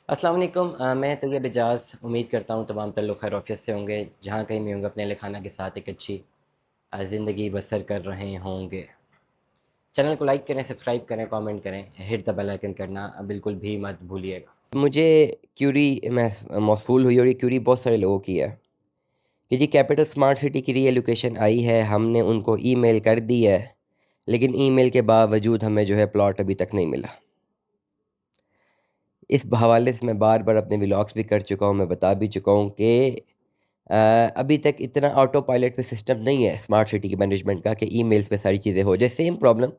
अस्सलाम वालेकुम। मैं तैयब एजाज़ उम्मीद करता हूँ तमाम तर लोग खैर-ओ-आफ़ियत से होंगे, जहाँ कहीं भी होंगे अपने अहल खाना के साथ एक अच्छी ज़िंदगी बसर कर रहे होंगे। चैनल को लाइक करें, सब्सक्राइब करें, कमेंट करें, हिट द बेल आइकन करना बिल्कुल भी मत भूलिएगा। मुझे क्यूरी मौसूल हुई और ये क्यूरी बहुत सारे लोगों की है कि जी कैपिटल स्मार्ट सिटी की रीएलोकेशन आई है, हमने उनको ईमेल कर दी है, लेकिन ईमेल के बावजूद हमें जो है प्लॉट अभी तक नहीं मिला। इस हवाले से मैं बार-बार अपने व्लॉग्स भी कर चुका हूँ, मैं बता भी चुका हूँ कि अभी तक इतना ऑटो पायलट पे सिस्टम नहीं है स्मार्ट सिटी के मैनेजमेंट का कि ईमेल्स पे सारी चीज़ें हो जाए। सेम प्रॉब्लम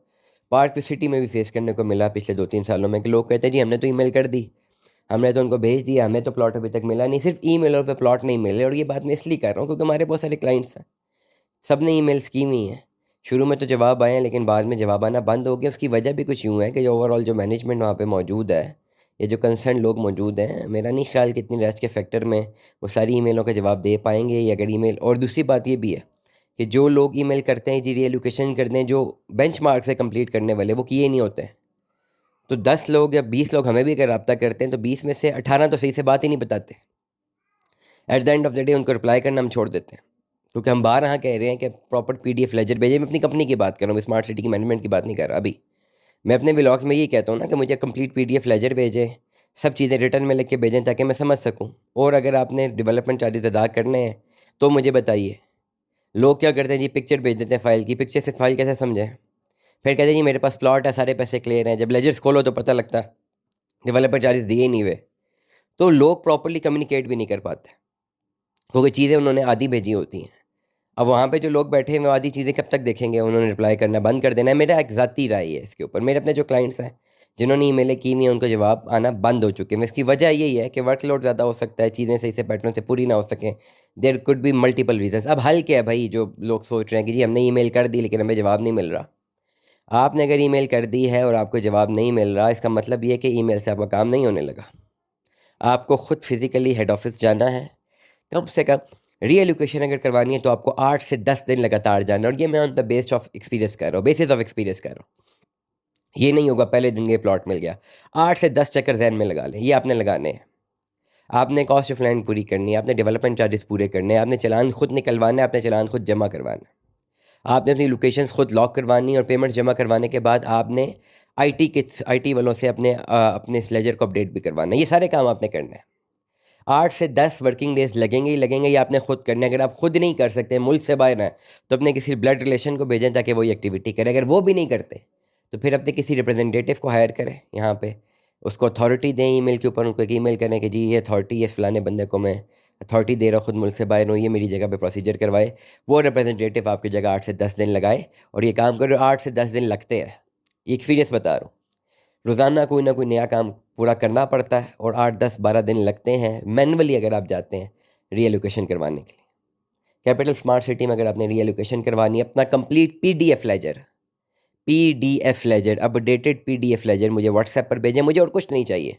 पार्क सिटी में भी फेस करने को मिला पिछले 2-3 सालों में कि लोग कहते हैं जी हमने तो ईमेल कर दी, हमने तो उनको भेज दिया, हमें तो प्लॉट अभी तक मिला नहीं। सिर्फ ईमेलों पे प्लॉट नहीं मिले और ये बात मैं इसलिए कर रहा हूँ क्योंकि हमारे बहुत सारे क्लाइंट्स हैं, सब ने ईमेल्स की हुई हैं। शुरू में तो जवाब आए हैं लेकिन बाद में जवाब आना बंद हो गया। उसकी वजह भी कुछ यूँ है कि जो ओवरऑल जो मैनेजमेंट वहाँ पे मौजूद है, ये जो कंसर्न लोग मौजूद हैं, मेरा नहीं ख्याल कि इतनी रश के फैक्टर में वो सारी ईमेलों का जवाब दे पाएँगे। या अगर ईमेल, और दूसरी बात ये भी है कि जो लोग ईमेल करते हैं जी रीएलोकेशन करते हैं, जो बेंचमार्क से कंप्लीट करने वाले, वो किए नहीं होते हैं। तो 10 लोग या 20 लोग हमें भी अगर रब्ता करते हैं तो 20 में से 18 तो सही से बात ही नहीं बताते। At the end of the day उनको रिप्लाई करना हम छोड़ देते हैं, क्योंकि हम बाहर यहाँ कह रहे हैं कि प्रॉपर पीडीएफ लेजर भेजिए। मैं अपनी कंपनी की बात कर रहा हूँ, स्मार्ट सिटी की मैनेजमेंट की बात नहीं कर रहा अभी। मैं अपने व्लॉग्स में यही कहता हूँ ना कि मुझे कंप्लीट पीडीएफ लेजर भेजें, सब चीज़ें रिटर्न में लिख के भेजें ताकि मैं समझ सकूँ। और अगर आपने डेवलपमेंट चार्जेस अदा करने हैं तो मुझे बताइए। लोग क्या करते हैं जी, पिक्चर भेज देते हैं फाइल की, पिक्चर से फाइल कैसे समझें? फिर कहते हैं जी मेरे पास प्लॉट है, सारे पैसे क्लियर हैं। जब लेजर्स खोलो तो पता लगता है डेवलपर चार्जेस दिए ही नहीं हुए। तो लोग प्रॉपर्ली कम्युनिकेट भी नहीं कर पाते क्योंकि चीज़ें उन्होंने आधी भेजी होती हैं। अब वहाँ पे जो लोग बैठे हैं वो आधी चीज़ें कब तक देखेंगे? उन्होंने रिप्लाई करना बंद कर देना है। मेरा एक ज़ाती राय है इसके ऊपर। मेरे अपने जो क्लाइंट्स हैं जिन्होंने ईमेलें की हुई हैं उनको जवाब आना बंद हो चुके हैं। इसकी वजह यही है कि वर्कलोड ज़्यादा हो सकता है, चीज़ें सही से पैटर्न से पूरी ना हो सकें। There could be multiple reasons. अब हल क्या है भाई? जो लोग सोच रहे हैं कि जी हमने ईमेल कर दी लेकिन हमें जवाब नहीं मिल रहा। आपने अगर ईमेल कर दी है और आपको जवाब नहीं मिल रहा, इसका मतलब ये है कि ईमेल से आपका काम नहीं होने लगा। आपको खुद फिज़िकली हेड ऑफ़िस जाना है। कम से कम रीएलोकेशन अगर करवानी है तो आपको 8 से 10 दिन लगातार जाना है, और ये मैं on the base of experience कर रहा हूँ, बेसिस ऑफ एक्सपीरियंस कर रहा हूँ। ये नहीं होगा पहले दिन ये प्लॉट मिल गया। 8 से 10 चक्कर ज़हन में लगा लें, ये आपने लगाने हैं। आपने कॉस्ट ऑफ लैंड पूरी करनी है, आपने डेवलपमेंट चार्जेस पूरे करने हैं, आपने चालान खुद निकलवाना है, आपने चालान खुद जमा करवाना है, आपने अपनी लोकेशंस खुद लॉक करवानी है, और पेमेंट जमा करवाने के बाद आपने आईटी वालों से अपने इस लेजर को अपडेट भी करवाना है। ये सारे काम आपने करने हैं। 8 से 10 वर्किंग डेज़ लगेंगे ही लगेंगे, ये आपने खुद करने हैं। अगर आप खुद नहीं कर सकते, मुल्क से बाहर हैं, तो अपने किसी ब्लड रिलेशन को भेजें ताकि वो ये एक्टिविटी करे। अगर वो भी नहीं करते, तो फिर अपने किसी रिप्रेजेंटेटिव को हायर करें यहाँ पे, उसको अथॉरिटी दें ईमेल के ऊपर, उनको एक ईमेल करें कि जी ये अथॉरिटी है, इस फलाने बंदे को मैं अथॉरिटी दे रहा हूँ, खुद मुल्क से बाहर हूँ, ये मेरी जगह पे प्रोसीजर करवाए। वो रिप्रेजेंटेटिव आपकी जगह 8 से 10 दिन लगाए और ये काम करो। 8 से 10 दिन लगते हैं, ये एक्सपीरियंस बता रहा हूँ। रोज़ाना कोई ना कोई नया काम पूरा करना पड़ता है और 8, 10, 12 दिन लगते हैं मैनुअली अगर आप जाते हैं रीएलोकेशन करवाने के लिए। कैपिटल स्मार्ट सिटी में अगर आपने रीएलोकेशन करवानी है, अपना complete PDF ledger, updated PDF ledger मुझे व्हाट्सएप पर भेजें। मुझे और कुछ नहीं चाहिए,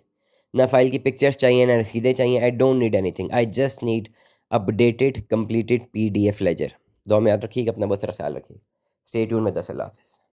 ना फाइल की पिक्चर्स चाहिए, ना रसीदें चाहिए। I don't need anything, I just need updated completed PDF ledger. दुआ में याद रखिएगा, अपना बहुत सारा ख्याल रखिए। स्टे ट्यून में। अल्लाह हाफ़िज़।